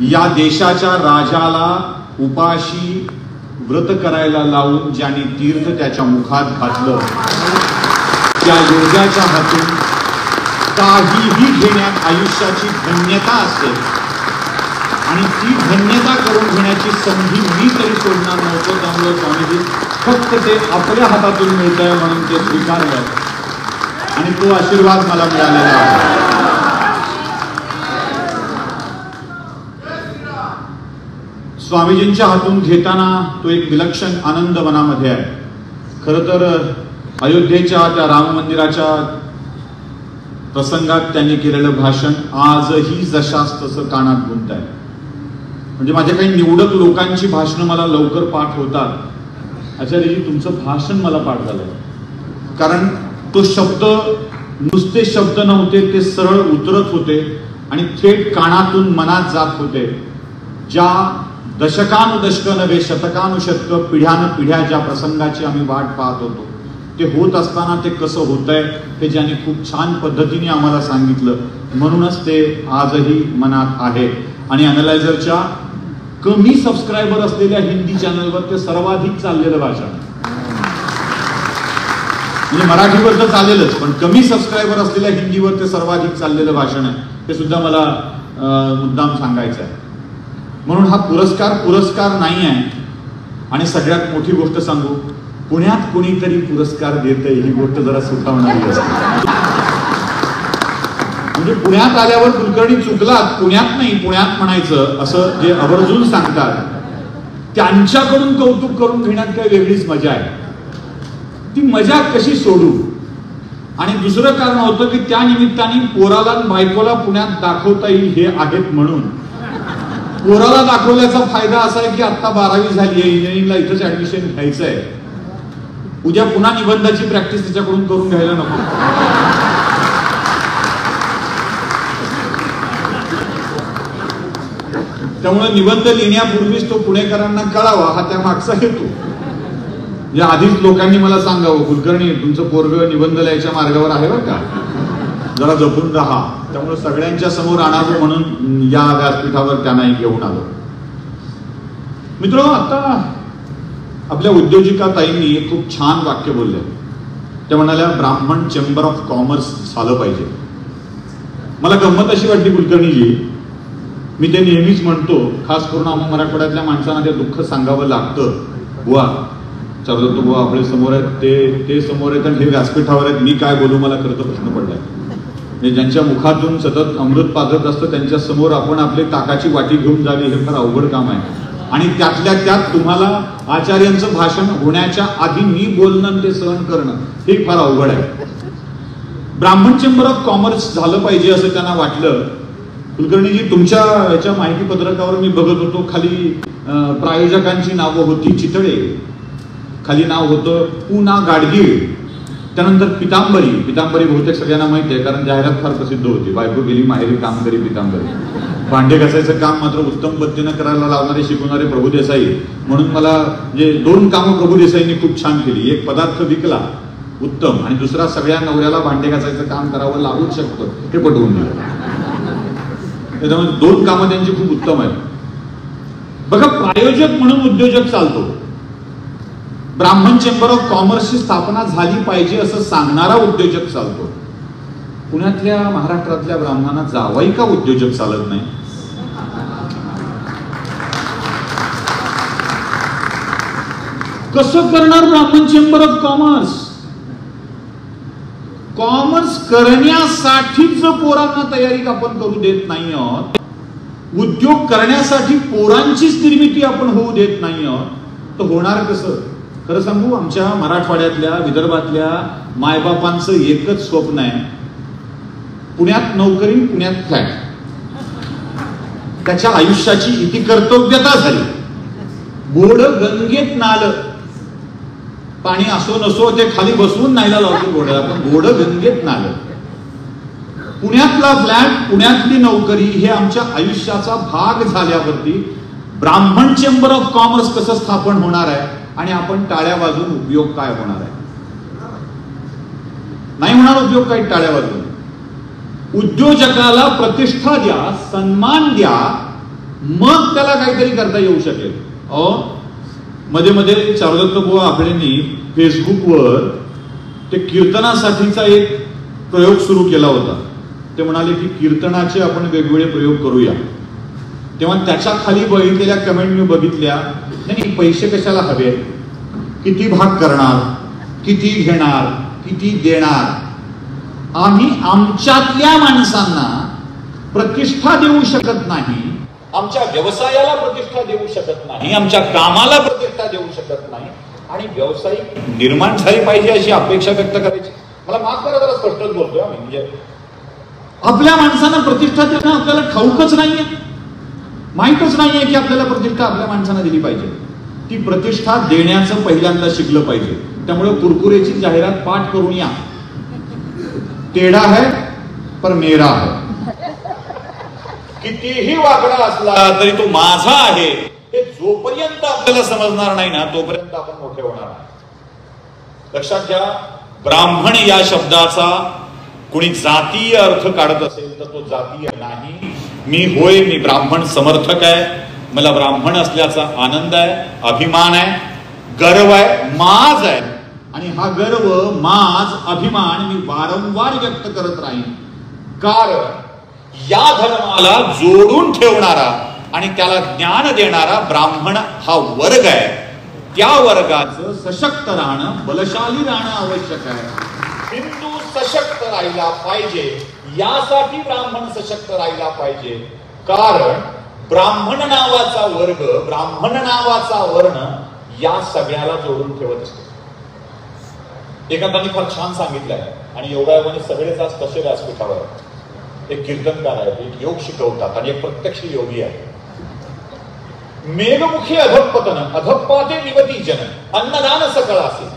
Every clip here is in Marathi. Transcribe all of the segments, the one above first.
या देशाच्या राजाला उपाशी व्रत करायला लावून ज्यांनी तीर्थ त्याच्या मुखात घातलं, त्या योग्याच्या हातून काहीही घेण्यात आयुष्याची धन्यता असते आणि ती धन्यता करून घेण्याची संधी मी तरी सोडणार नव्हतो. त्यामुळे स्वामीजी फक्त ते आपल्या हातातून मिळतंय म्हणून ते स्वीकारलं आणि तो आशीर्वाद मला मिळालेला आहे. स्वामीजींच्या हातून घेताना तो एक विलक्षण आनंद मनामध्ये आहे. खरं तर अयोध्येच्या त्या राम मंदिराच्या प्रसंगात त्यांनी केलेलं भाषण आजही जशास तसं कानात गुंत आहे. म्हणजे माझ्या काही निवडक लोकांची भाषणं मला लवकर पाठ होतात. आचार्यजी तुमचं भाषण मला पाठ झालंय, कारण तो शब्द नुसते शब्द नव्हते, ते सरळ उतरत होते आणि थेट कानातून मनात जात होते. ज्या दशकानुदशक नव्हे शतकानुशतक पिढ्यानपिढ्या ज्या प्रसंगाची आम्ही वाट पाहत होतो ते होत असताना ते कसं होतंय हे ज्यांनी खूप छान पद्धतीने आम्हाला सांगितलं, म्हणूनच ते आजही मनात आहे. आणि अॅनालायझरच्या कमी सबस्क्रायबर असलेल्या हिंदी चॅनलवर ते सर्वाधिक चाललेलं भाषण, म्हणजे मराठीवर तर चालेलच पण कमी सबस्क्रायबर असलेल्या हिंदीवर ते सर्वाधिक चाललेलं भाषण आहे. ते सुद्धा मला मुद्दाम सांगायचं आहे. म्हणून हा पुरस्कार नाही आहे. आणि सगळ्यात मोठी गोष्ट सांगू, पुण्यात कोणीतरी पुरस्कार देतंय ही गोष्ट जरा सुखावणारी असते. म्हणजे पुण्यात आल्यावर कुलकर्णी चुकलात, पुण्यात नाही पुण्यात म्हणायचं असं जे आवर्जून सांगतात, त्यांच्याकडून कौतुक करून घेण्यात काही वेगळीच मजा आहे. ती मजा कशी सोडू. आणि दुसरं कारण होतं की त्या निमित्ताने पोराला बायकोला पुण्यात दाखवता येईल हे आहेत म्हणून. पोराला दाखवल्याचा फायदा असा आहे की आता 12वी झाली आहे, इंजिनिअरिंगला इथंच ऍडमिशन घ्यायचं आहे, उद्या पुन्हा निबंधाची प्रॅक्टिस त्याच्याकडून करून घ्यायला नको. त्यामुळे निबंध लिहिण्यापूर्वीच तो पुणेकरांना कळावा हा त्या मागचा हेतू. या आधीच लोकांनी मला सांगावं, कुलकर्णी तुमचं पोरगं निबंध लिहायच्या मार्गावर आहे बरं का, जरा जपून राहा. त्यामुळे सगळ्यांच्या समोर आणावं म्हणून या व्यासपीठावर त्यांनाही घेऊन आलो. मित्रांनो, आता आपल्या उद्योजिका ताईंनी एक खूप छान वाक्य बोलले. त्या म्हणाल्या ब्राह्मण चेंबर ऑफ कॉमर्स झालं पाहिजे. मला गंमत अशी वाटली कुलकर्णीजी, मी ते नेहमीच म्हणतो, खास करून आम्हा मराठवाड्यातल्या माणसांना ते दुःख सांगावं लागतं. बुवा चालतो बुवा आपले समोर आहेत, ते समोर आहेत आणि हे व्यासपीठावर आहेत, मी काय बोलू मला खरं तर प्रश्न पडलाय. ज्यांच्या मुखातून सतत अमृत पाजत असतं त्यांच्या समोर आपण आपली ताकाची वाटी घेऊन जावी हे फार अवघड काम आहे. आणि त्यातल्या त्यात तुम्हाला आचार्यांचं भाषण होण्याच्या आधी मी बोलणं ते सहन करणं हे फार अवघड आहे. ब्राह्मण चेंबर ऑफ कॉमर्स झालं पाहिजे असं त्यांना वाटलं. कुलकर्णीजी तुमच्या याच्या माहिती पत्रकावर मी बघत होतो, खाली प्रायोजकांची नावं होती चितळे, खाली नाव होतं पूना गाडगीळ, त्यानंतर पितांबरी बहुतेक सगळ्यांना माहिती आहे कारण जाहिरात फार प्रसिद्ध होती, बायको गेली माहेरी कामकरी पितांबरी. भांडे घासायचं काम मात्र उत्तम पद्धतीनं करायला लावणारे शिकवणारे प्रभुदेसाई. म्हणून मला जे 2 कामं प्रभुदेसाईंनी खूप छान केली. एक पदार्थ विकला उत्तम आणि दुसरा सगळ्या नवऱ्याला भांडे घासायचं काम करावं लागूच शकतं हे पटवून दिलं. त्याच्यामुळे 2 कामं त्यांची खूप उत्तम आहेत. बघा, प्रायोजक म्हणून उद्योजक चालतो. ब्राह्मण चेंबर ऑफ कॉमर्सची स्थापना झाली पाहिजे असं सांगणारा उद्योजक चालतो. पुण्यातल्या महाराष्ट्रातल्या ब्राह्मणांना जावाई का उद्योजक चालत नाही? कसं करणार ब्राह्मण चेंबर ऑफ कॉमर्स? कॉमर्स करण्यासाठीच पोरांना तयारी आपण करू देत नाही आहोत, उद्योग करण्यासाठी पोरांचीच निर्मिती आपण होऊ देत नाही आहोत, तर होणार कसं? खरं सांगू, आमच्या मराठवाड्यातल्या विदर्भातल्या मायबापांचं एकच स्वप्न आहे, पुण्यात नोकरी पुण्यात फ्लॅट. त्याच्या आयुष्याची इति कर्तव्यता झाली. गोड गंगेत नाल, पाणी असो नसो ते खाली बसवून नाहीला लावतो घोड्याला, पण गोड गंगेत नाल. पुण्यातला फ्लॅट पुण्यातली नोकरी हे आमच्या आयुष्याचा भाग झाल्यावरती ब्राह्मण चेंबर ऑफ कॉमर्स कसं स्थापन होणार आहे आणि आपण टाळ्या वाजवून उपयोग काय होणार आहे? नाही होणार उपयोग काही टाळ्या वाजवून. उद्योजकाला प्रतिष्ठा द्या, सन्मान द्या, मग त्याला काहीतरी करता येऊ शकेल. मध्ये मध्ये चारुदत्त बुवा आपल्यानी फेसबुकवर ते कीर्तनासाठीचा एक प्रयोग सुरू केला होता. ते म्हणाले की कीर्तनाचे आपण वेगवेगळे प्रयोग करूया. तेव्हा त्याच्या खाली बघितलेल्या कमेंट मी बघितल्या, नाही पैसे कशाला हवे, किती भाग करणार, किती घेणार, किती देणार. आम्ही आमच्यातल्या माणसांना प्रतिष्ठा देऊ शकत नाही, आमच्या व्यवसायाला प्रतिष्ठा देऊ शकत नाही, आमच्या कामाला प्रतिष्ठा देऊ शकत नाही, आणि व्यावसायिक निर्माण झाली पाहिजे अशी अपेक्षा व्यक्त करायची. मला माफ करा, जरा स्पष्टच बोलतोय आम्ही. म्हणजे आपल्या माणसांना प्रतिष्ठा देणं आपल्याला ठाऊकच नाहीये, माहीतच नाहीये की आपल्याला प्रतिष्ठा आपल्या माणसांना दिली पाहिजे. ती प्रतिष्ठा देण्याचं पहिल्यांदा शिकलं पाहिजे. त्यामुळे कुरकुरेची जाहिरात पाठ करून या. टेढ़ा है पर मेरा है. कितीही वाकडा असला तरी तो माझा आहे, हे जोपर्यंत आपल्याला समजणार नाही ना तोपर्यंत आपण मोठे होणार नाही. लक्षात घ्या, ब्राह्मण या शब्दाचा कुणी जातीय अर्थ काढत असेल तर तो जातीय नाही. मी ब्राह्मण समर्थक आहे, मला ब्राह्मण असल्याचा आनंद आहे, अभिमान आहे, गर्व आहे, माज आहे. आणि हा गर्व, माज, अभिमान मी वारंवार व्यक्त करत राहीन. कारण या धर्माला जोडून ठेवणारा आणि त्याला ज्ञान देणारा ब्राह्मण हा वर्ग आहे. त्या वर्गाचं सशक्त राहणं, बलशाली राहणं आवश्यक आहे. हिंदू सशक्त राहिला पाहिजे, यासाठी ब्राह्मण सशक्त राहिला पाहिजे. कारण ब्राह्मण नावाचा वर्ग, ब्राह्मण नावाचा वर्ण या सगळ्याला जोडून ठेवत असतो. एखाद्याने फार छान सांगितलंय, आणि योगायोगाने सगळेच आज कसे व्यासपीठावर. एक कीर्तनकार आहेत, एक योग शिकवतात, आणि एक प्रत्यक्ष योगी आहे. मेघमुखी अधपतन अधपाते निवती जन अन्नदान सकळासी.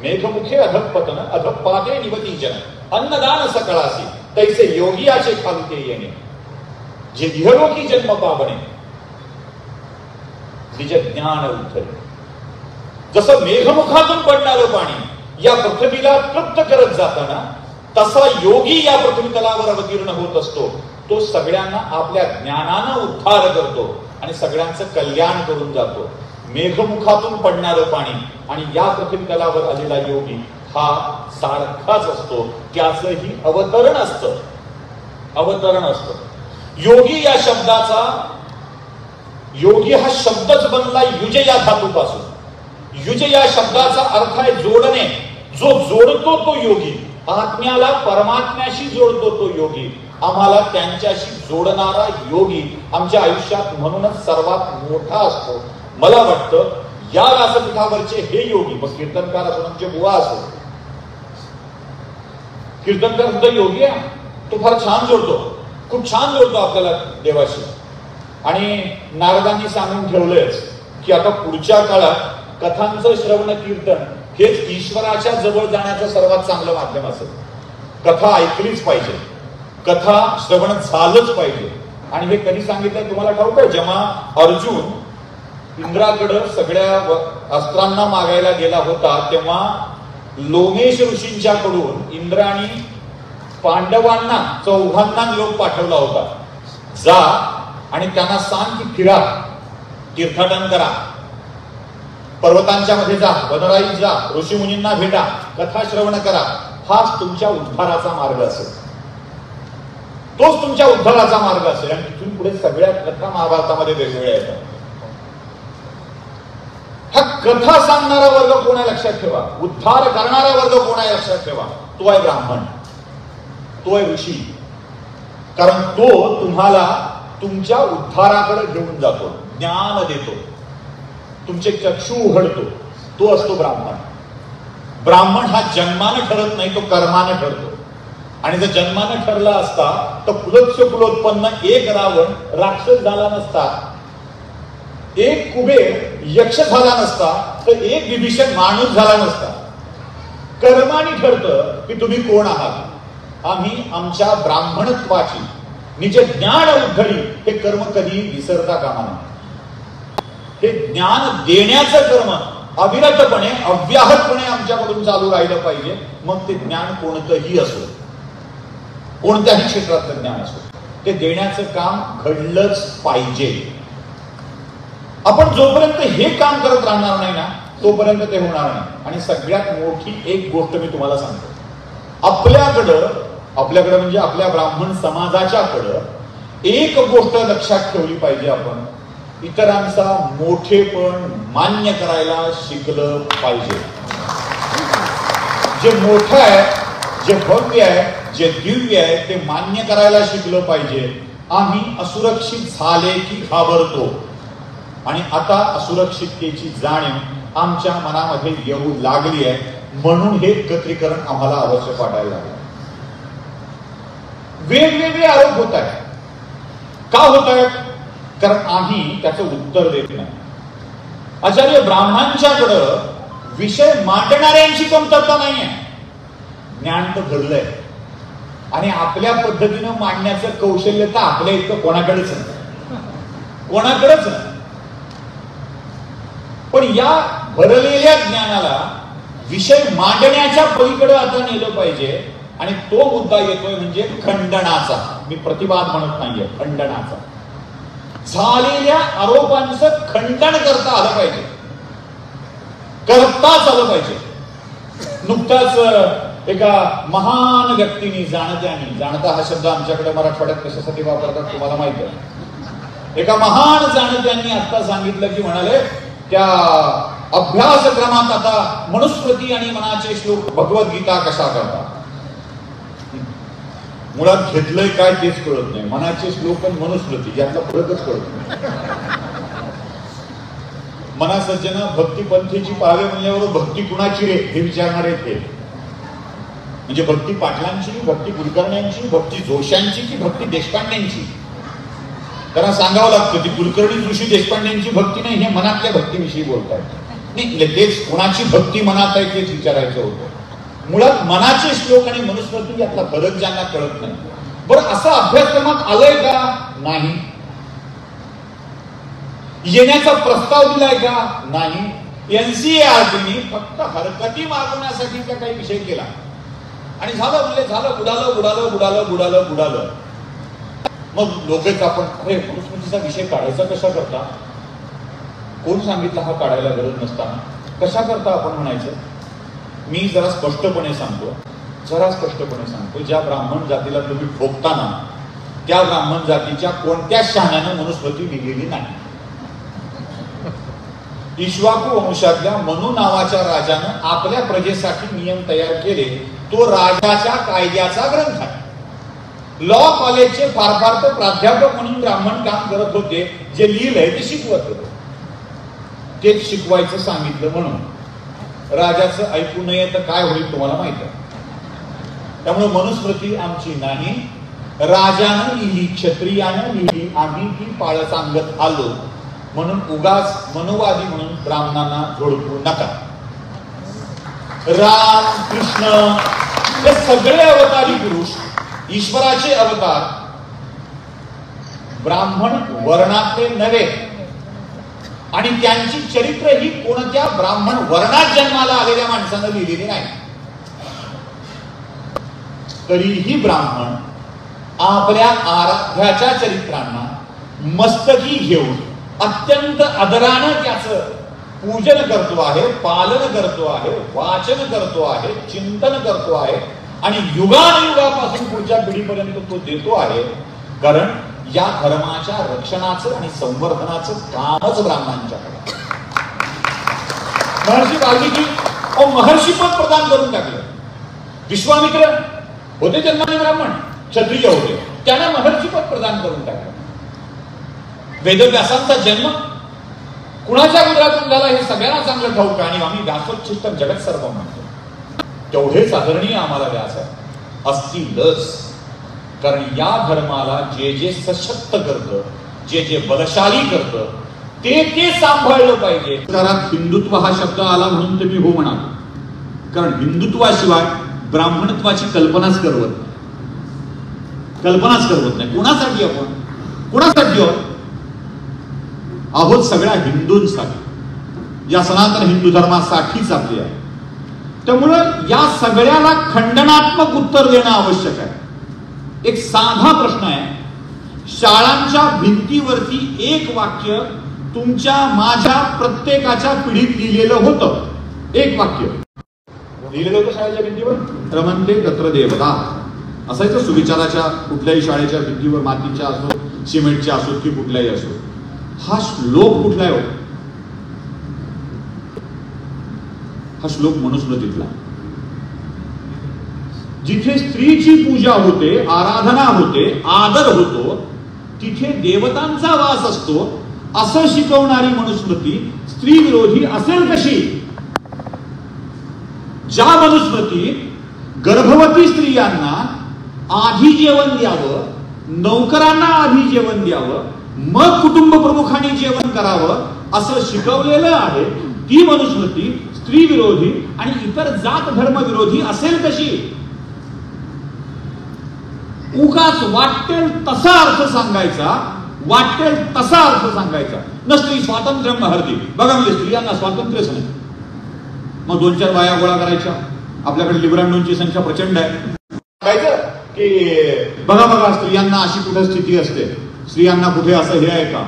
मेघमुखे अधपतन अधपाते निवती जन अन्नदान सकळासी. तैसे योगियाचे खालते येणे जे इहलोकी जन्म पावणे निज ज्ञान उद्धरे. जसं मेघमुखातून पडणारं पाणी या पृथ्वीला तृप्त करत जाताना, तसा योगी या पृथ्वी तलावर अवतीर्ण होत असतो. तो सगळ्यांना आपल्या ज्ञानानं उद्धार करतो आणि सगळ्यांचं कल्याण करून जातो. मेघमुखातून पडणारं पाणी आणि या पृथ्वी तलावर आलेला योगी हा सारखाच असतो. त्याचंही अवतरण असतं, अवतरण असतं. योगी या शब्दाचा, योगी हा शब्दच बनला युज या धातूपासून. युज या शब्दाचा अर्थ आहे जोडणे. जो जोडतो तो योगी, आत्म्याला परमात्म्याशी जोडतो तो योगी. आम्हाला त्यांच्याशी जोडणारा योगी आमच्या आयुष्यात म्हणूनच सर्वात मोठा असतो. मला वाटतं या व्यासपीठावरचे हे योगी, मग कीर्तनकार असो, आमचे बुवा असो, कीर्तनकार सुद्धा योगी आहे. तो फार छान जोडतो, खूप छान जोडतो आपल्याला देवाशी. आणि नारदांनी सांगून ठेवलंयच की आता पुढच्या काळात कथांचं श्रवण कीर्तन हेच ईश्वराच्या जवळ जाण्याचं सर्वात चांगलं माध्यम असेल. कथा ऐकलीच पाहिजे, कथा श्रवण झालंच पाहिजे. आणि हे कधी सांगितलं तुम्हाला ठाऊक आहे? जेव्हा अर्जुन इंद्राकडे सगळ्या अस्त्रांना मागायला गेला होता, तेव्हा लोमेश ऋषींच्याकडून इंद्राणी पांडवांना, चौघांना निरोप पाठवला होता. जा आणि त्यांना सांग की फिरा, तीर्थाटन करा, पर्वतांच्या मध्ये जा, वनराईत जा, ऋषीमुनींना भेटा, कथा श्रवण करा. हाच तुमच्या उद्धाराचा मार्ग असेल, तोच तुमच्या उद्धाराचा मार्ग असेल. आणि तिथून पुढे सगळ्या कथा महाभारतामध्ये वेगवेगळ्या येतात. हा कथा सांगणारा वर्ग कोण आहे लक्षात ठेवा. उद्धार करणारा वर्ग कोण आहे लक्षात ठेवा. तो आहे ब्राह्मण, तो आहे ऋषी. कारण तो तुम्हाला तुमच्या उद्धाराकडे घेऊन जातो, ज्ञान देतो, तुमचे चक्षु उघडतो. तो असतो ब्राह्मण. ब्राह्मण हा जन्मानं ठरत नाही, तो कर्मानं ठरतो. आणि जर जन्मानं ठरला असता तर कुलोत्स्य कुलोत्पन्न एक रावण राक्षस झाला नसता, एक कुबेर यक्ष झाला नसता, तर एक विभीषण माणूस झाला नसता. कर्माने ठरतं की तुम्ही कोण आहात. आम्ही आमच्या ब्राह्मणत्वाची निज ज्ञान उद्धरी हे कर्म कधी विसरता कामा नये. हे ज्ञान देण्याचं कर्म अविरतपणे, अव्याहतपणे आमच्याकडून चालू राहिलं पाहिजे. मग ते ज्ञान कोणतंही असो. कोणत्याही क्षेत्रातलं ज्ञान असो, ते देण्याचं काम घडलंच पाहिजे. आपण जोपर्यंत हे काम करत राहणार नाही ना, तोपर्यंत ते होणार नाही. आणि सगळ्यात मोठी एक गोष्ट मी तुम्हाला सांगतो, आपल्याकडं म्हणजे आपल्या ब्राह्मण समाजाच्याकडं एक गोष्ट लक्षात ठेवली पाहिजे, आपण इतरांचा मोठेपण मान्य करायला शिकलं पाहिजे. जे मोठं आहे, जे भव्य आहे, जे दिव्य आहे, ते मान्य करायला शिकलं पाहिजे. आम्ही असुरक्षित झाले की घाबरतो, आणि आता असुरक्षिततेची जाणीव आमच्या मनामध्ये येऊ लागली आहे. म्हणून हे एकत्रीकरण आम्हाला आवश्यक वाटायला लागलं. वेगवेगळे आरोप होत आहेत. का होत आहेत? कारण आम्ही त्याचं उत्तर देत नाही. आचार्य ब्राह्मणांच्याकडं विषय मांडणाऱ्यांची कमतरता नाहीये, ज्ञान तर घडलंय, आणि आपल्या पद्धतीनं मांडण्याचं कौशल्य तर आपल्या इतकं कोणाकडेच नाही. पण या भरलेल्या ज्ञानाला विषय मांडण्याच्या पलीकडे आता नेलं पाहिजे. आणि तो मुद्दा येतोय म्हणजे खंडनाचा. मी प्रतिवाद म्हणत नाहीये, खंडनाचा. झालेल्या आरोपांचं खंडन करता आलं पाहिजे, करताच आलं पाहिजे. नुकताच एका महान व्यक्तीने, जाणता हा शब्द आमच्याकडे मराठवाड्यात कशासाठी वापरतात तुम्हाला माहिती आहे. एका महान जाणत्यांनी आता सांगितलं की, म्हणाले त्या अभ्यासक्रमात आता मनुस्मृती आणि मनाचे श्लोक भगवद्गीता कशा करतात. मुळात घेतलंय काय तेच कळत नाही. मनाचे श्लोक आणि मनुस्मृती यातला फरकच कळत नाही. मना सज्जन भक्ती पंथीची पाहावे म्हणल्यावर भक्ती कुणाची रे हे विचारणारे ते. म्हणजे भक्ती पाटलांची, भक्ती कुलकर्ण्यांची, भक्ती जोशांची की भक्ती देशपांड्यांची. त्यांना सांगावं लागतं ती कुलकर्णी जोशी देशपांड्यांची भक्ती नाही, हे मनातल्या भक्तीविषयी बोलतायत. नाही, तेच कोणाची भक्ती मनात आहे तेच विचारायचं होतं. मुळात मनाचे श्लोक आणि मनुस्मृती यातला फरक ज्यांना कळत नाही. बरं, असं अभ्यासक्रमात आलंय का? नाही. येण्याचा प्रस्ताव दिलाय का? नाही. एनसीईआरटीने फक्त हरकती मागवण्यासाठीचा काही विषय केला आणि झालं म्हणजे झालं, बुडालं. मग लोकच आपण अरे मनुस्मृतीचा विषय काढायचा कशा करता? कोण सांगितलं हा काढायला गरज नसताना? कशा करता आपण म्हणायचं? मी जरा स्पष्टपणे सांगतो, ज्या ब्राह्मण जातीला तुम्ही ठोकताना त्या ब्राह्मण जातीच्या कोणत्या शहाण्यानं मनुस्मृती लिहिलेली नाही. इक्ष्वाकू वंशातल्या मनु नावाच्या राजानं आपल्या प्रजेसाठी नियम तयार केले. तो राजाच्या कायद्याचा ग्रंथ आहे. लॉ कॉलेजचे फार तर प्राध्यापक म्हणून ब्राह्मण काम करत होते. जे लिहिलंय ते शिकवत होते. तेच शिकवायचं सांगितलं म्हणून राजाचं ऐकू नये तर काय होईल तुम्हाला माहित आहे. त्यामुळे मनुस्मृती आमची नाही, राजानं लिहिली, क्षत्रियानं लिहिली. आम्ही ती पाळ सांगत आलो. म्हणून उगाच मनोवादी म्हणून ब्राह्मणांना झोडपू नका. राम कृष्ण हे सगळे अवतारी पुरुष, ईश्वराचे अवतार ब्राह्मण वर्णातले नव्हे. आणि त्यांची चरित्र ही कोणत्या ब्राह्मण वर्णात जन्माला आलेल्या माणसानं लिहिलेली नाही. तरीही ब्राह्मण आपल्या आराध्याच्या चरित्रांना मस्तकी घेऊन अत्यंत आदरानं त्याचं पूजन करतो आहे, पालन करतो आहे, वाचन करतो आहे, चिंतन करतो आहे आणि युगानुयुगापासून पुढच्या पिढीपर्यंत तो देतो आहे. कारण या धर्माच्या रक्षणाचं आणि संवर्धनाचं कामच ब्राह्मणांच्याकडे. महर्षी वाल्मिकी महर्षी पद प्रदान करून टाकलं. विश्वामित्र होते जन्माने ब्राह्मण, क्षत्रिय होते, त्यांना महर्षी पद प्रदान करून टाकलं. वेदव्यासांचा जन्म कुणाच्या गुजरातून झाला हे सगळ्यांना चांगलं ठाऊक आहे आणि आम्ही व्यासोच्छिष्टम जगत सर्व म्हणतो. तेवढेच आदरणीय आम्हाला व्यास आहे, असतीलच. कारण या धर्माला जे जे सशक्त करतं, जे जे बलशाली करतं ते सांभाळलं पाहिजे. घरात हिंदुत्व हा शब्द आला म्हणून तुम्ही हो म्हणाल. कारण हिंदुत्वाशिवाय ब्राह्मणत्वाची कल्पनाच करवत नाही. कोणासाठी आपण कोणासाठी आहोत? सगळ्या हिंदूंसाठी, या सनातन हिंदू धर्मासाठीच आपली आहे. त्यामुळं या सगळ्याला खंडनात्मक उत्तर देणं आवश्यक आहे. एक साधा प्रश्न आहे. शाळांच्या भिंतीवरती एक वाक्य तुमच्या माझ्या प्रत्येकाच्या पिढीत लिहिलेलं होतं. एक वाक्य लिहिलेलं होतं शाळेच्या भिंतीवर, रमन्ते तत्र देवता असायचं. सुविचाराच्या कुठल्याही शाळेच्या भिंतीवर, मातीच्या असो, सिमेंटच्या असो की कुठल्याही असो. हा श्लोक कुठला आहे? हा श्लोक मनुस्मृतीतला. जिथे स्त्रीची पूजा होते, आराधना होते, आदर होतो, तिथे देवतांचा वास असतो असं शिकवणारी मनुस्मृती स्त्री विरोधी असेल कशी? ज्या मनुस्मृतीत गर्भवती स्त्रियांना आधी जेवण द्यावं, नौकरांना आधी जेवण द्यावं, मग कुटुंब प्रमुखांनी जेवण करावं असं शिकवलेलं आहे, ती मनुस्मृती स्त्री विरोधी आणि इतर जात धर्म विरोधी असेल कशी? उगाच वाटेल तसा अर्थ सांगायचा, वाटेल तसा अर्थ सांगायचा. न स्त्री स्वातंत्र्य महर्ती. बघा, म्हणजे स्त्रियांना स्वातंत्र्यच नाही. मग 2-4 बाया गोळा करायच्या. आपल्याकडे लिब्रांडोंची संख्या प्रचंड आहे. सांगायचं की बघा बघा स्त्रियांना अशी कुठे स्थिती असते, स्त्रियांना कुठे असं हे आहे का?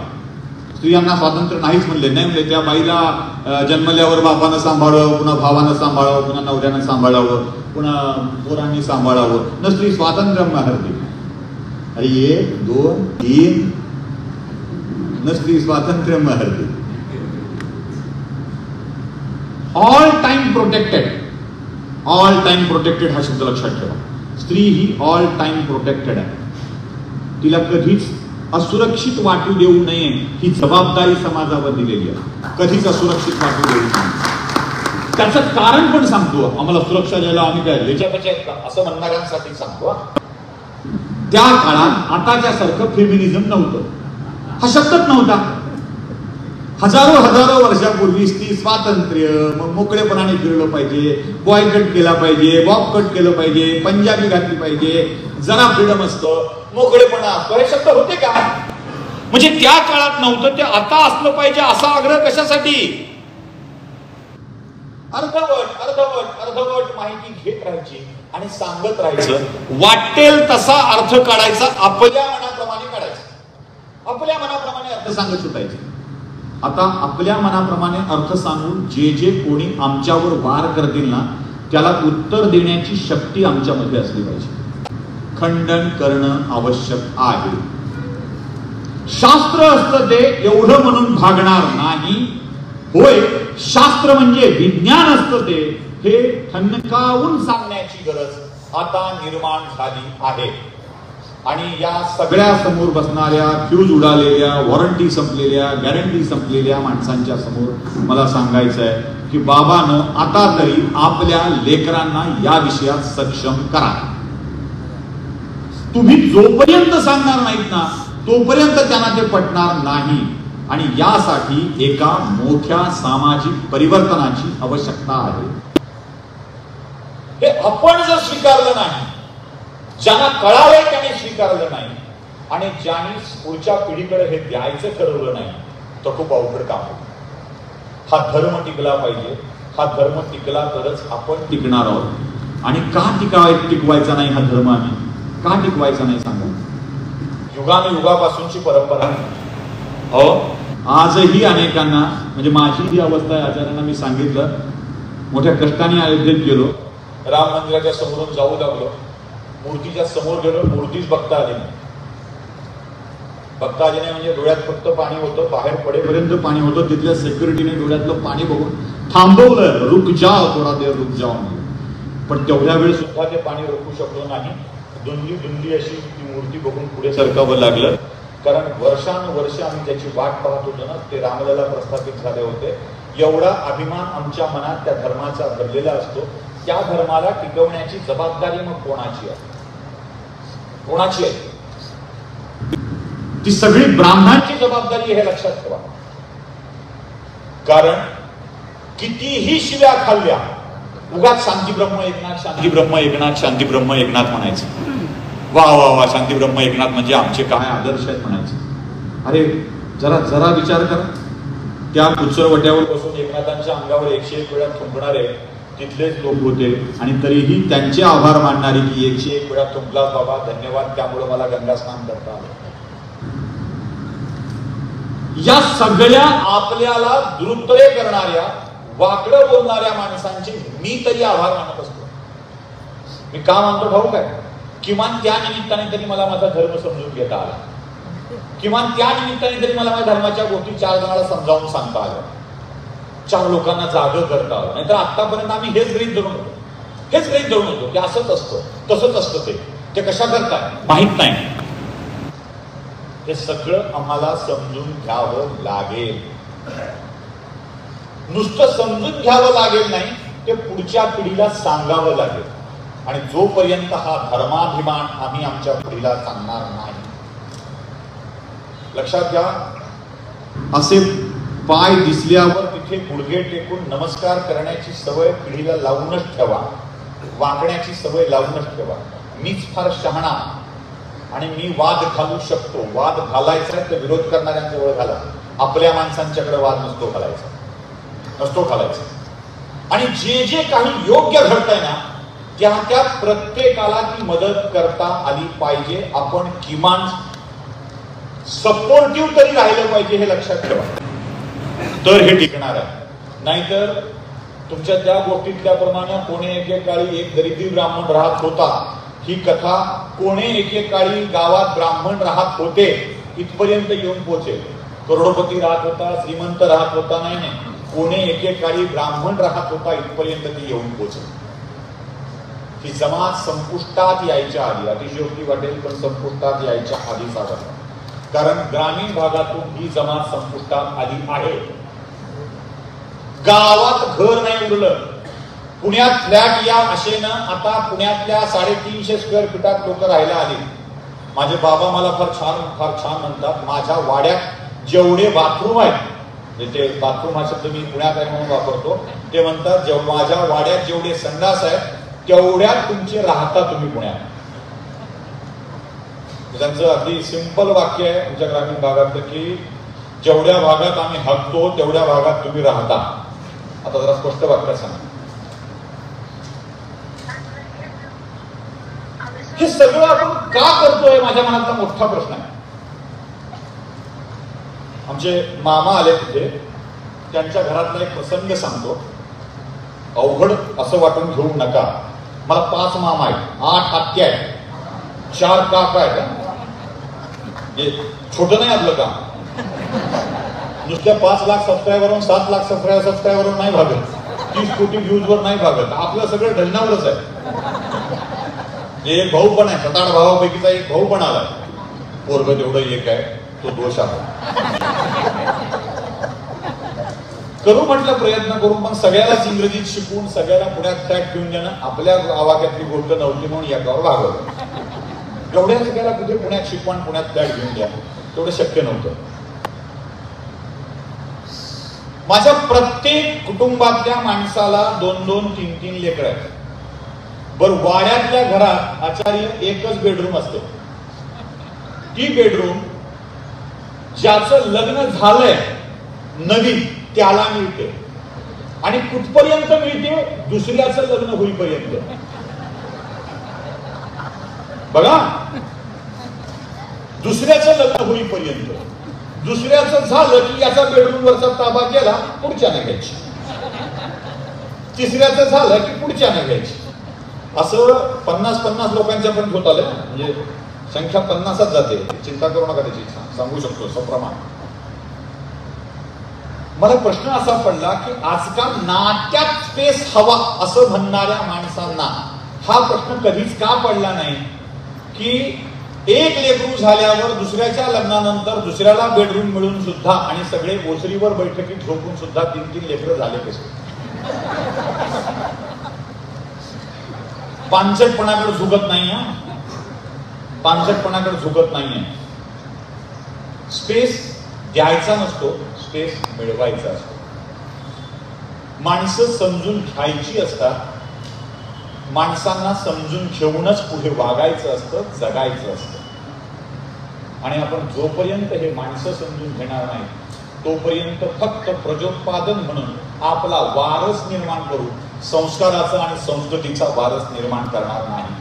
स्त्रियांना स्वातंत्र्य नाहीच म्हणले. नाही म्हणले, त्या बाईला जन्मल्यावर बापानं सांभाळावं, पुन्हा भावानं सांभाळावं, पुन्हा नवऱ्यानं सांभाळावं, पुन्हा पोरांनी सांभाळावं. न स्त्री स्वातंत्र्य महर्ती. अरे 1, 2, 3 न स्त्री स्वातंत्र्य महर्ती. All time protected. All time protected हा शब्द लक्षात ठेवा. स्त्री ही ऑल टाइम प्रोटेक्टेड आहे. तिला कधीच असुरक्षित वाटू देऊ नये ही जबाबदारी समाजावर दिलेली आहे. कधीच असुरक्षित वाटू देऊ नये. त्याचं कारण पण सांगतो. आम्हाला सुरक्षा द्यायला आम्ही काय लेच्यापेक्षा असं म्हणणाऱ्यांसाठी सांगतो. त्या काळात आताच्या सारखं फेमिनिझम नव्हतं. हा शब्दच नव्हता. हजारो वर्षापूर्वी स्त्री स्वातंत्र्य, मग मोकळेपणाने फिरलं पाहिजे, बॉय कट केला पाहिजे, बॉब कट केलं पाहिजे, पंजाबी घातली पाहिजे, जरा फ्रीडम असतं, मोकळेपणा असतो, हे शब्द होते का? म्हणजे त्या काळात नव्हतं, ते आता असलं पाहिजे असा आग्रह कशासाठी? अर्धवट माहिती घेत राहायची आणि सांगत राहायचं. वाटेल तसा अर्थ काढायचा, आपल्या मनाप्रमाणे काढायचा, आपल्या मनाप्रमाणे अर्थ सांगत सुटायचे. आता आपल्या मनाप्रमाणे अर्थ सांगून जे कोणी आमच्यावर वार करतील ना, त्याला उत्तर देण्याची शक्ती आमच्यामध्ये असली पाहिजे. खंडन करणं आवश्यक आहे. शास्त्र असतं ते एवढं म्हणून भागणार नाही. होय, शास्त्र म्हणजे विज्ञान असतं ते, हे ठणकावून सांगण्याची गरज आता निर्माण झाली आहे. आणि या सगळ्या समोर बसणाऱ्या, फ्यूज उडालेल्या, वॉरंटी संपलेल्या, गॅरंटी संपलेल्या माणसांच्या समोर मला सांगायचं आहे की बाबांनो, आता तरी आपल्या लेकरांना या विषयात सक्षम करा. तुम्ही जोपर्यंत सांगणार नाहीत ना, तोपर्यंत त्यांना ते पटणार नाही. आणि यासाठी एका मोठ्या सामाजिक परिवर्तनाची आवश्यकता आहे. हे आपण जर स्वीकारलं नाही, ज्यांना कळालंय त्याने स्वीकारलं नाही, आणि ज्यांनी पुढच्या पिढीकडे हे द्यायचं ठरवलं नाही, तर खूप अवघड काम होतं. हा धर्म टिकला पाहिजे. हा धर्म टिकला तरच आपण टिकणार आहोत. आणि का टिकवायचा नाही हा धर्म? आम्ही का टिकवायचा नाही सांगा? युगापासूनची परंपरा हो. आजही अनेकांना, म्हणजे माझी ही अवस्था आहे, आचार्यांना मी सांगितलं, मोठ्या कष्टाने अयोध्येत गेलो, राम मंदिराच्या समोरून जाऊ लागलो, मूर्तीच्या समोर गेलो, मूर्तीच बघता आली नाही. बघता आली नाही म्हणजे डोळ्यात फक्त पाणी होतं, बाहेर पडेपर्यंत पाणी होतं. तिथल्या सिक्युरिटीने डोळ्यातलं पाणी बघून थांबवलं, रुक जाओ, थोडा देर रुक जाओ. पण तेवढ्या वेळ सुद्धा ते पाणी रोखू शकलो नाही. दुंदी अशी ती मूर्ती बघून पुढे सरकावं लागलं. कारण वर्षानुवर्ष आम्ही त्याची वाट पाहत होतो ना, ते रामलला प्रस्थापित झाले होते. एवढा अभिमान आमच्या मनात त्या धर्माचा भरलेला असतो. त्या धर्माला टिकवण्याची जबाबदारी मग कोणाची आहे? कोणाची आहे? ती सगळी ब्राह्मणांची जबाबदारी, हे लक्षात ठेवा. कारण कितीही शिव्या खाल्ल्या, उगाच शांती ब्रह्म एकनाथ, शांती ब्रह्म एकनाथ, शांती ब्रह्म एकनाथ म्हणायचं. वा वा वा, शांती ब्रह्म एकनाथ म्हणजे आमचे काय आदर्श आहेत म्हणायचं. अरे जरा विचार करा. त्या कुचरवट्यावर बसून एकनाथांच्या अंगावर 101 वेळा थुंकणारे तिथलेच लोक होते आणि तरीही त्यांचे आभार मानणारी की 101 वेळा तुमलाच बाबा धन्यवाद, त्यामुळे मला गंगा स्नान करता आलं. या सगळ्या आपल्याला दुरुत्तरे करणाऱ्या, वाकडं बोलणाऱ्या माणसांचे मी तरी आभार मानत असतो. मी का मानतो ठाऊक आहे? किमान त्या निमित्ताने तरी मला माझा धर्म समजून घेता आला, किमान त्या निमित्ताने तरी मला माझ्या धर्माच्या गोष्टी 4 जणांना समजावून सांगता आल्या, 4 लोकांना जागं करता आलं. नाहीतर आतापर्यंत आम्ही हेच गृहीत धरून होतो की असंच असतं, तसंच असतं. ते कशा करताय माहित नाही. हे सगळं आम्हाला समजून घ्यावं लागेल. नुसतं समजून घ्यावं लागेल नाही, ते पुढच्या पिढीला सांगावं लागेल. आणि जोपर्यंत हा धर्माभिमान आम्ही आमच्या पिढीला सांगणार नाही, लक्षात घ्या, असे पाय दिसल्यावर तिथे गुडघे टेकून नमस्कार करण्याची सवय पिढीला लावूनच ठेवा, वागण्याची सवय लावूनच ठेवा. मीच फार शहाणा आणि मी वाद घालू शकतो. वाद घालायचा आहे तर विरोध करणाऱ्यांजवळ घाला, आपल्या माणसांच्याकडे वाद नसतो घालायचा. आणि जे जे काही योग्य घडतंय ना, त्या प्रत्येकाला ती मदत करता आली पाहिजे. आपण किमान सपोर्टिव्ह तरी राहिलं पाहिजे, हे लक्षात ठेवा, तर हे टिकणार आहे. नाहीतर तुमच्या त्या गोष्टीतल्याप्रमाणे कोणे एकेकाळी एक दरिद्री ब्राह्मण राहत होता, ही कथा कोणे एकेकाळी गावात ब्राह्मण राहत होते इथपर्यंत येऊन पोहोचेल. करोडपती राहत होता, श्रीमंत राहत होता, नाही, कोणे एकेकाळी ब्राह्मण राहत होता इथपर्यंत ती येऊन पोहोचेल. ही जमात संपुष्टात यायच्या आधी, अतिशयोक्ती वाटेल पण संपुष्टात यायच्या आधी साधन, कारण ग्रामीण भागातून ही जमात संपुष्टात आली आहे. गावात घर नाही उरलं, पुण्यात फ्लॅट या आशेनं आता पुण्यातल्या 350 स्क्वेअर फीटात लोक राहायला आली. माझे बाबा मला फार छान म्हणतात, माझ्या वाड्यात जेवढे बाथरूम आहेत, ते बाथरूम हा शब्द मी पुण्यात आहे म्हणून वापरतो, ते म्हणतात माझ्या वाड्यात जेवढे संडास आहेत तेवढ्यात तुमचे राहता तुम्ही पुण्यात. त्यांचं अगदी सिंपल वाक्य आहे तुमच्या ग्रामीण भागात की जेवढ्या भागात आम्ही हकतो तेवढ्या भागात तुम्ही राहता. आता जरा स्पष्ट वाक्य सांगा. हे सगळं आपण का करतोय माझ्या मनातला मोठा प्रश्न आहे. आमचे मामा आले तिथे, त्यांच्या घरातला एक प्रसंग सांगतो. अवघड असं वाटून घेऊ नका. मला 5 मामा आहेत, 8 आत्या आहेत, 4 काका आहेत. छोटं नाही आपलं काम. नुसत्या 5 लाख सबस्क्रायबरवरून 7 लाख सबस्क्रायबरवरून नाही भागत, 30 कोटी व्ह्यूजवर नाही भागत. आपलं सगळं ढलनावरच आहे. एक भाऊ पण आहे, 7-8 भावापैकीचा एक भाऊ पण आलाय. पोरग तेवढं एक आहे, तो दोष आहे. करू म्हटलं प्रयत्न करून, पण सगळ्यालाच इंग्रजीत शिकवून सगळ्याला पुण्यात फ्लॅट घेऊन देणं आपल्या आवाक्यातली गोष्ट नव्हती म्हणून याच्यावर भागवलं. एवढ्या सगळ्याला कुठे पुण्यात शिकवण, पुण्यात फ्लॅट घेऊन द्या, तेवढं शक्य नव्हतं. माझ्या प्रत्येक कुटुंबातल्या माणसाला 2-2, 3-3 लेकरं आहेत. बरं, वाड्यातल्या घरात आचार्य एकच बेडरूम असते. ती बेडरूम ज्याचं लग्न झालंय नवीन त्याला मिळते, आणि कुठपर्यंत मिळते? दुसऱ्याचं लग्न होईपर्यंत. बघा, दुसऱ्याचं लग्न होईपर्यंत. दुसऱ्याचं झालं की याचा बेडरूमवरचा ताबा गेला, पुढच्याने घ्यायची. तिसऱ्याचं झालं की पुढच्याने घ्यायची. असं 50-50 लोकांच्या पण होत आलं. म्हणजे संख्या 50च जाते. चिंता करू नका त्याची, सांगू शकतो सप्रमाण. मला प्रश्न असा पडला की आजकाल नात्यात स्पेस हवा असं म्हणणाऱ्या माणसांना हा प्रश्न कधीच का पडला नाही की एक लेकरू झाल्यावर दुसऱ्याच्या लग्नानंतर दुसऱ्याला बेडरूम मिळून सुद्धा आणि सगळे ओसरीवर बैठकीत झोपून सुद्धा 3-3 लेकरं झाले कसे? पानसटपणाकडे झुकत नाही. पानसटपणाकडे झुकत नाहीये. स्पेस द्यायचा नसतो, स्पेस मिळवायचा असतो. माणसं समजून घ्यायची असतात. माणसांना समजून घेऊनच पुढे वागायचं असतं, जगायचं असतं. आणि आपण जोपर्यंत हे माणसं समजून घेणार नाही तोपर्यंत फक्त प्रजोत्पादन म्हणून आपला वारस निर्माण करू संस्काराचा आणि संस्कृतीचा वारस निर्माण करणार नाही.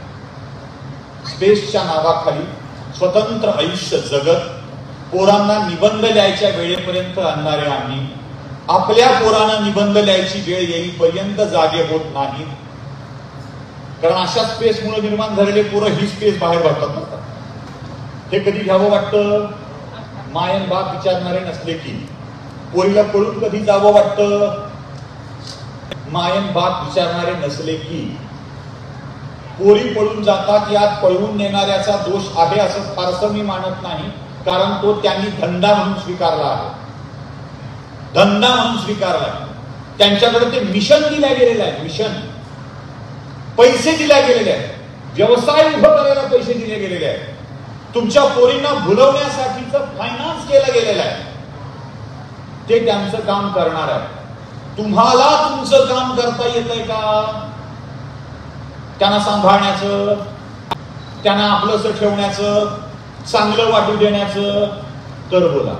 स्पेसच्या नावाखाली स्वतंत्र आयुष्य जगत पोरांना निबंध लिहायच्या वेळेपर्यंत आणणारे आम्ही आपल्या पोरांना निबंध लिहायची वेळ येईपर्यंत जागे होत नाही. कारण अशा स्पेसमुळे निर्माण झालेले पोरं ही स्पेस बाहेर भरतात. हे कधी घ्यावं वाटतं? मायन बाप विचारणारे नसले की. पोरीला पळून कधी जावं वाटतं? मायन बाप विचारणारे नसले की. पोरी पळून जातात, यात पळवून नेणाऱ्याचा दोष आहे असं फारसं मी मानत नाही. कारण तो त्यांनी धंदा म्हणून स्वीकारला आहे. धंदा म्हणून स्वीकारला आहे. त्यांच्याकडे ते मिशन दिल्या गेलेलं आहे. मिशन, पैसे दिल्या गेलेले आहेत. व्यवसाय उभं करायला पैसे दिले गेलेले आहेत. तुमच्या पोरींना भुलवण्यासाठीचं फायनान्स केलं गेलेलं आहे. ते त्यांचं काम करणार आहे. तुम्हाला तुमचं काम करता येतंय का? त्यांना सांभाळण्याचं, त्यांना आपलंसं ठेवण्याचं, चांगलं वाटू देण्याचं? तर बोला.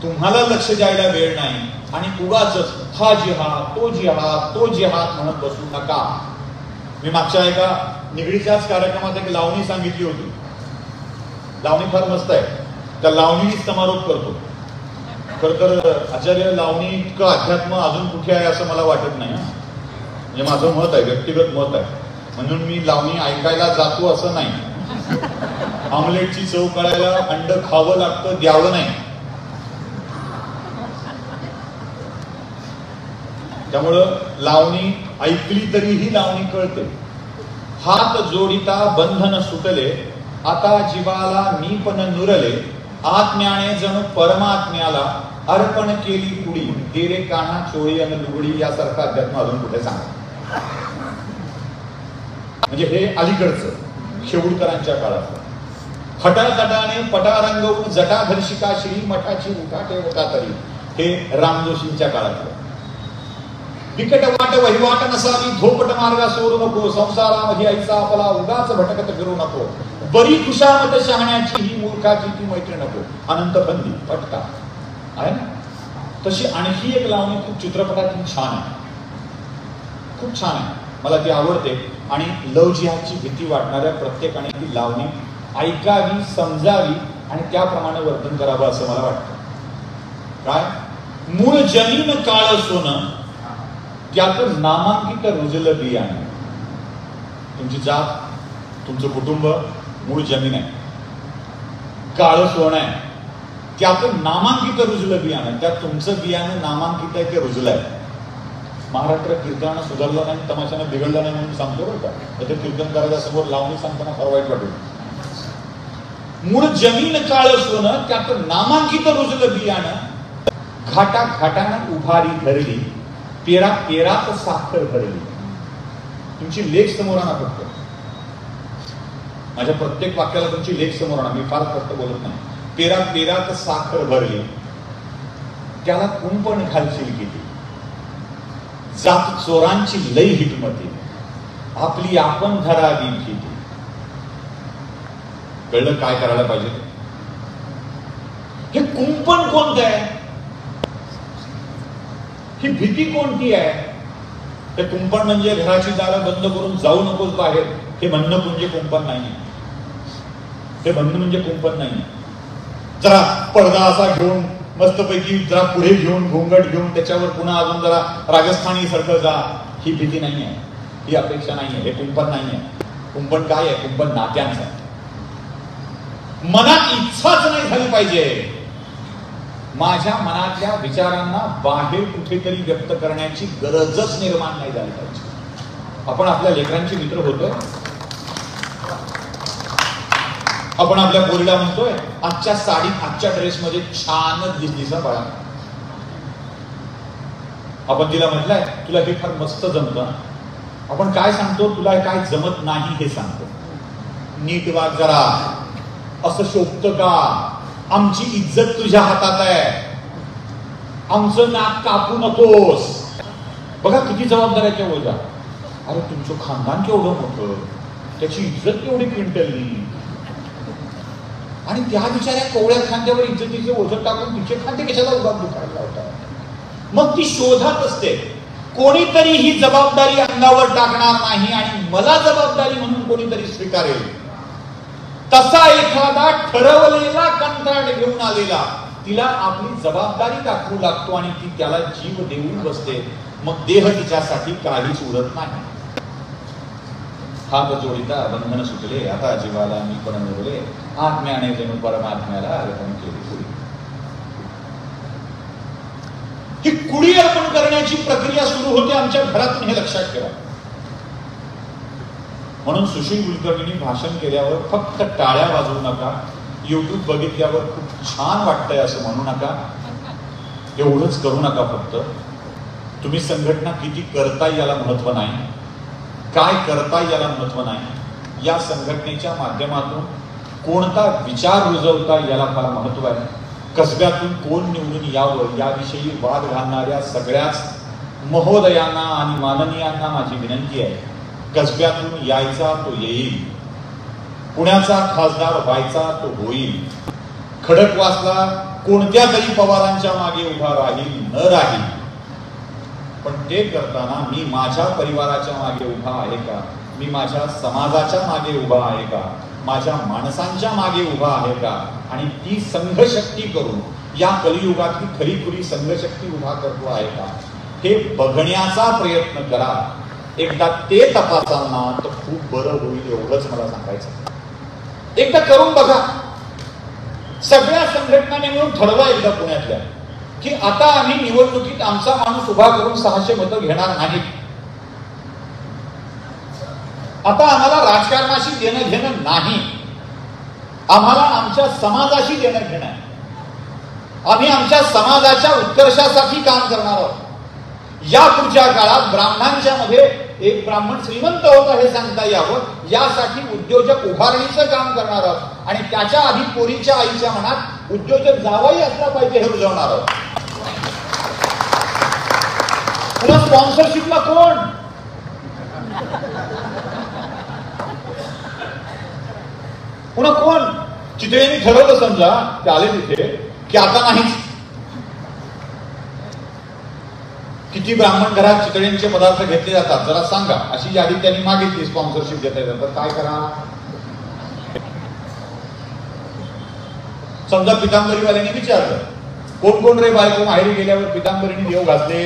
तुम्हाला लक्ष द्यायला वेळ नाही आणि उगाच हा जिहाद, तो जिहाद, तो जिहाद म्हणत बसू नका. मी मागच्या एका निगडीच्याच कार्यक्रमात एक लावणी सांगितली होती. लावणी फार मस्त आहे. त्या लावणीनीच समारोप करतो. खरं तर आचार्य, लावणी इतकं अध्यात्म अजून कुठे आहे असं मला वाटत नाही. म्हणजे माझं मत आहे, व्यक्तिगत मत आहे. म्हणून मी लावणी ऐकायला जातो असं नाही. ऑमलेटची चव कळायला अंड खावं लागतं, द्यावं नाही. त्यामुळं लावणी ऐकली तरीही लावणी कळते. हात जोडिता बंधन सुटले, आता जीवाला मी पण नुरले, आत्म्याने जणू परमात्म्याला अर्पण केली कुडी, तेरे काना चोळी आणि लुगडी यासारखा अध्यात्म अजून कुठे सांगा. म्हणजे हे अलीकडचं शेवडकरांच्या काळातलं. खटाखटाने पटा रंगवून जटाधर्शिका श्री मठाची उठाटे होता तरी, हे रामजोशींच्या काळातलं. बिकट वाट वहिवाट नसावी, धोपट मार्गा सोडू नको, संसारामध्ये ऐसा आपला उगाच भटकत फिरू नको, बरी खुशामत शहाण्याची ही मूर्खाची ती मैत्री नको, अनंत बंदी पटका आहे ना. तशी आणखी एक लावणी खूप चित्रपटातून छान आहे, खूप छान आहे, मला ती आवडते. आणि लव जिहादची भीती वाटणाऱ्या प्रत्येकाने ती लावणी ऐकावी, समजावी आणि त्याप्रमाणे वर्तन करावं असं मला वाटतं. काय? मूळ जमीन काळ सोनं, त्यातून नामांकित रुजलं बियाणं. तुमची जात, तुमचं कुटुंब मूळ जमीन आहे, काळ सोनं आहे, त्यातून नामांकित रुजलं बियाणं. त्यात तुमचं बियाणं नामांकित आहे की रुजलं आहे. महाराष्ट्र कीर्तनानं सुधारलं नाही, तमाशानं बिघडलं नाही म्हणून सांगतो बरं का. तर कीर्तन करायच्या समोर लावणी सांगताना फार वाईट वाटेल. मूळ जमीन काळ सोनं, त्यातून नामांकित रुजलं बियाणं, घाटा घाटानं उभारी धरली, पेरा पेरात साखर भरली. तुमची लेख समोर आणा. फक्त माझ्या प्रत्येक वाक्याला तुमची लेख समोर आणा. मी फार फक्त बोलत नाही. पेरा पेरात साखर भरली, त्याला कुंपण घालशील किती, जात चोरांची लई हिटमती, आपली आपण धरावी भीती. कळलं काय करायला पाहिजे? हे कुंपण कोणतं आहे? ही भीती कोणती आहे? ते कुंपण म्हणजे घराची दारं बंद करून जाऊ नकोस बाहेर, हे म्हणणं म्हणजे कुंपण नाही. हे म्हणणं म्हणजे कुंपण नाही. जरा पडदा असा घेऊन मस्तपैकी जरा पुढे घेऊन घोंगट घेऊन त्याच्यावर पुन्हा अजून जरा राजस्थानी सारखं जा, ही भीती नाही आहे, ही अपेक्षा नाही आहे, हे कुंपण नाही आहे. कुंपण काय आहे? कुंपण नात्यांचं आहे. मनात इच्छाच नाही झाली पाहिजे. माझ्या मनातल्या विचारांना बाहेर कुठेतरी व्यक्त करण्याची गरजच निर्माण नाही झाली पाहिजे. आपण आपल्या लेकरांचे मित्र होतोय. आपण आपल्या पोरीला म्हणतोय आजच्या साडीत, आजच्या ड्रेसमध्ये छानच दिसलीस बाळा. आपण तिला म्हटलंय तुला हे फार मस्त जमतं. आपण काय सांगतो? तुला काय जमत नाही हे सांगतो. नीट वाग जरा, असं शोभतं का? आमची इज्जत तुझ्या हातात आहे, आमचं नाक कापू नकोस. बघा किती जबाबदाऱ्याच्या ओझा. अरे तुमचं खानदान केवढं मोठं, त्याची इज्जत केवढी क्विंटलनी, आणि त्या बिचाऱ्या कोवळ्या खांद्यावर इज्जतीचे ओझं टाकून तिचे खांदे कशाला उभा दुखायला लावतात. मग ती शोधात असते कोणीतरी ही जबाबदारी अंगावर टाकणार नाही आणि मला जबाबदारी म्हणून कोणीतरी स्वीकारेल, तसा एखादा ठरवलेला कंत्राट घेऊन आलेला तिला आपली जबाबदारी दाखवू लागतो आणि ती त्याला जीव देऊन बसते. मग देह तिच्यासाठी काहीच उरत नाही. हात जोडिता बंधन सुटले, आता जीवाला मी पण मिळवले, आत्म्याने जणू परमात्म्याला अर्पण केली कुडी. ही कुडी अर्पण करण्याची प्रक्रिया सुरू होते आमच्या घरातून, हे लक्षात ठेवा. म्हणून सुशील कुलकर्णींनी भाषण केल्यावर फक्त टाळ्या वाजवू नका, युट्यूब बघितल्यावर खूप छान वाटतंय असं म्हणू नका, एवढंच करू नका. फक्त तुम्ही संघटना किती करताय याला महत्व नाही, काय करताय याला महत्व नाही, या संघटनेच्या माध्यमातून कोणता विचार रुजवताय याला फार महत्व आहे. कसब्यातून कोण निवडून यावं याविषयी वाद घालणाऱ्या सगळ्याच महोदयांना आणि माननीयांना माझी विनंती आहे, कसब्यातून यायचा तो येईल, पुण्याचा खासदार व्हायचा तो होईल. खडकवासला कोणत्या तरी पवारांच्या मागे उभा राहील न राहील, पण ते करताना मी माझ्या परिवाराच्या मागे उभा आहे का, मी माझ्या समाजाच्या मागे उभा आहे का, माझ्या माणसांच्या मागे उभा आहे का, आणि ती संघशक्ती करून या कलियुगातली खरीखुरी संघशक्ती उभा करतो आहे का, हे बघण्याचा प्रयत्न करा. एकदा ते तपासाल ना तर खूप बरं होईल, एवढंच मला सांगायचं. एकदा करून बघा. सगळ्या संघटनांनी मिळून ठरवा एकदा पुण्यातल्या की आता आम्ही निवडणुकीत आमचा माणूस उभा करून 600 मतं घेणार नाहीत. आता आम्हाला राजकारणाशी देणं घेणं नाही, आम्हाला आमच्या समाजाशी देणं घेणं आहे. आम्ही आमच्या समाजाच्या उत्कर्षासाठी काम करणार आहोत. या पुढच्या काळात ब्राह्मणांच्या मध्ये एक ब्राह्मण श्रीमंत होता हे सांगता यावं यासाठी उद्योजक उभारणीचं काम करणार आहोत आणि त्याच्या आधी पोरीच्या आईच्या मनात उद्योजक जावाई असला पाहिजे हे रुजवणार आहोत. पुन्हा स्पॉन्सरशिपला कोण, पुन्हा कोण, चितळेंनी ठरवलं समजा ते आले तिथे की आता नाहीच. किती ब्राह्मण घरात चितळेंचे पदार्थ घेतले जातात जरा सांगा, अशी यादी त्यांनी मागितली स्पॉन्सरशिप घेता येतात, तर काय करा. समजा पितांबरीवाल्यांनी विचारलं कोण कोण रे बायको माहेरी गेल्यावर पितांबरीने देव घातले,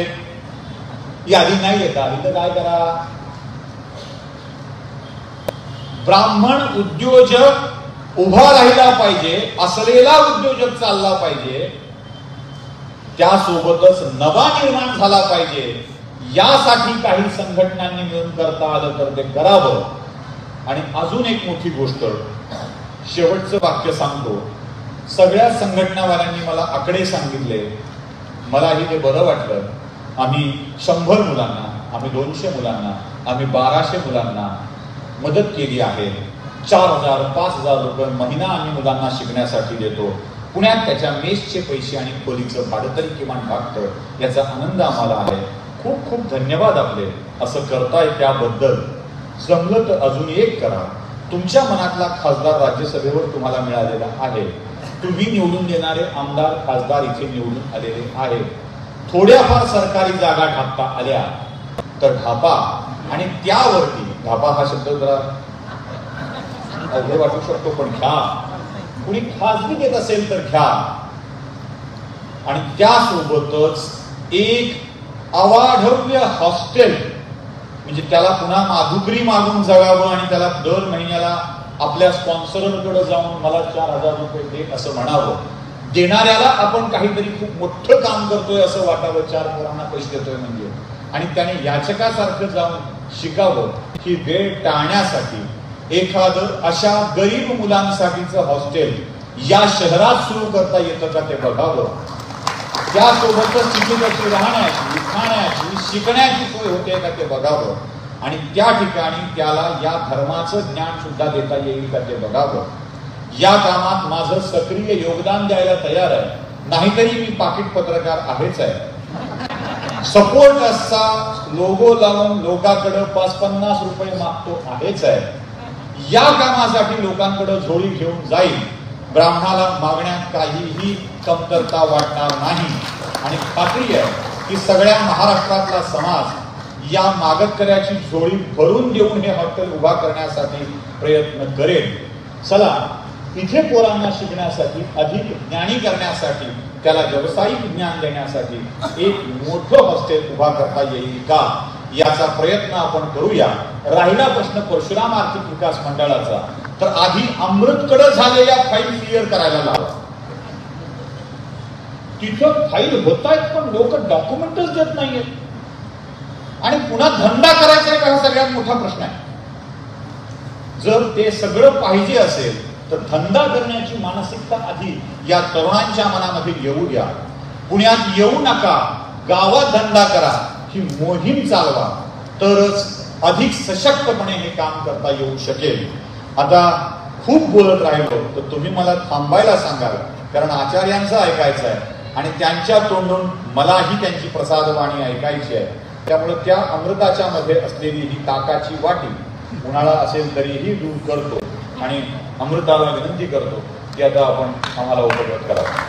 यादी नाही येता, इथं काय करा. ब्राह्मण उद्योजक उभा राहिला पाहिजे, असलेला उद्योजक चालला पाहिजे, त्यासोबतच नवा निर्माण झाला पाहिजे. यासाठी काही संघटनांनी मिळून करता आलं तर ते करावं. आणि अजून एक मोठी गोष्ट, शेवटचं वाक्य सांगतो. सगळ्या संघटनावाल्यांनी मला आकडे सांगितले, मलाही ते बरं वाटलं. आम्ही 100 मुलांना, आम्ही 200 मुलांना, आम्ही 1200 मुलांना मदत केली आहे. 4,000-5,000 रुपये महिना आम्ही मुलांना शिकण्यासाठी देतो. पुण्यात त्याच्या मेसचे पैसे आणि खोलीचं भाडं तरी किमान भागतं, याचा आनंद आम्हाला आहे. खूप खूप धन्यवाद आपले. असं करताय त्याबद्दल. जमलं तर अजून एक करा. तुमच्या मनातला खासदार राज्यसभेवर तुम्हाला मिळालेला आहे, तुम्ही निवडून देणारे आमदार खासदार इथे निवडून आलेले आहेत. थोड्याफार सरकारी जागा ढापता आल्या तर ढापा, आणि त्यावरती ढापा हा शब्द जरा अवघड वाटू शकतो पण घ्या. कुणी खासगी देत असेल तर घ्या. आणि त्यासोबतच एक अवाढव्य हॉस्टेल, म्हणजे त्याला पुन्हा माधुकरी मागून जगावं आणि त्याला दर महिन्याला आपल्या स्पॉन्सरांकडे जाऊन मला 4,000 रुपये दे असं म्हणावं. देणाऱ्याला आपण काहीतरी खूप मोठं काम करतोय असं वाटावं, 4 पोरांना पैसे देतोय म्हणजे. आणि त्याने याचकासारखं जाऊन शिकावं. ही वेळ टाळण्यासाठी एखादं अशा गरीब मुलांसाठीचं हॉस्टेल या शहरात सुरू करता येतं का ते बघावं. त्यासोबतच तिथे त्याची राहण्याची, खाण्याची, शिकण्याची सोय होते का ते बघावं. आणि त्या ठिकाणी त्याला या धर्माचं ज्ञान सुद्धा देता येईल का ते बघावं. या कामात माझं सक्रिय योगदान द्यायला तयार आहे. नाहीतरी मी पाकिट पत्रकार आहेच आहे. सपोर्ट असा लोगो लावून लोकांकडे 5-50 रुपये मागतो आहेच आहे. या कामासाठी लोकांकडे झोळी घेऊन जाईल. ब्राह्मणाला मागण्यात काहीही कमतरता वाटणार नाही. आणि खात्री आहे की सगळ्या महाराष्ट्रातला समाज या मागकऱ्याची झोळी भरून देऊन हे हॉटेल उभा करण्यासाठी प्रयत्न करेन. चला, इथे पोरांना शिकण्यासाठी, अधिक ज्ञानी करण्यासाठी, त्याला व्यावसायिक ज्ञान देण्यासाठी एक मोठं हॉस्टेल उभा करता येईल का याचा प्रयत्न आपण करूया. राहिला प्रश्न परशुराम आर्थिक विकास मंडळाचा, तर आधी अमृतकडे झालेल्या फाईल क्लिअर करायला लावा. तिथं फाईल होत आहेत पण लोक डॉक्युमेंटच देत नाहीयेत. आणि पुन्हा धंदा करायचा आहे का, हा सगळ्यात मोठा प्रश्न आहे. जर ते सगळं पाहिजे असेल तर धंदा करण्याची मानसिकता आधी या तरुणांच्या मनामध्ये येऊ द्या. पुण्यात येऊ नका, गावात धंदा करा ही मोहीम चालवा, तरच अधिक सशक्तपणे हे काम करता येऊ शकेल. आता खूप बोलत राहिलो तर तुम्ही मला थांबायला सांगाल, कारण आचार्यांचं ऐकायचं आहे आणि त्यांच्या तोंडून मलाही त्यांची प्रसादवाणी ऐकायची आहे. त्यामुळे त्या अमृताच्या मध्ये असलेली ही ताकाची वाटी उन्हाळा असेल तरीही दूर करतो आणि अमृताला विनंती करतो की आता आपण आम्हाला उपलब्ध करावं.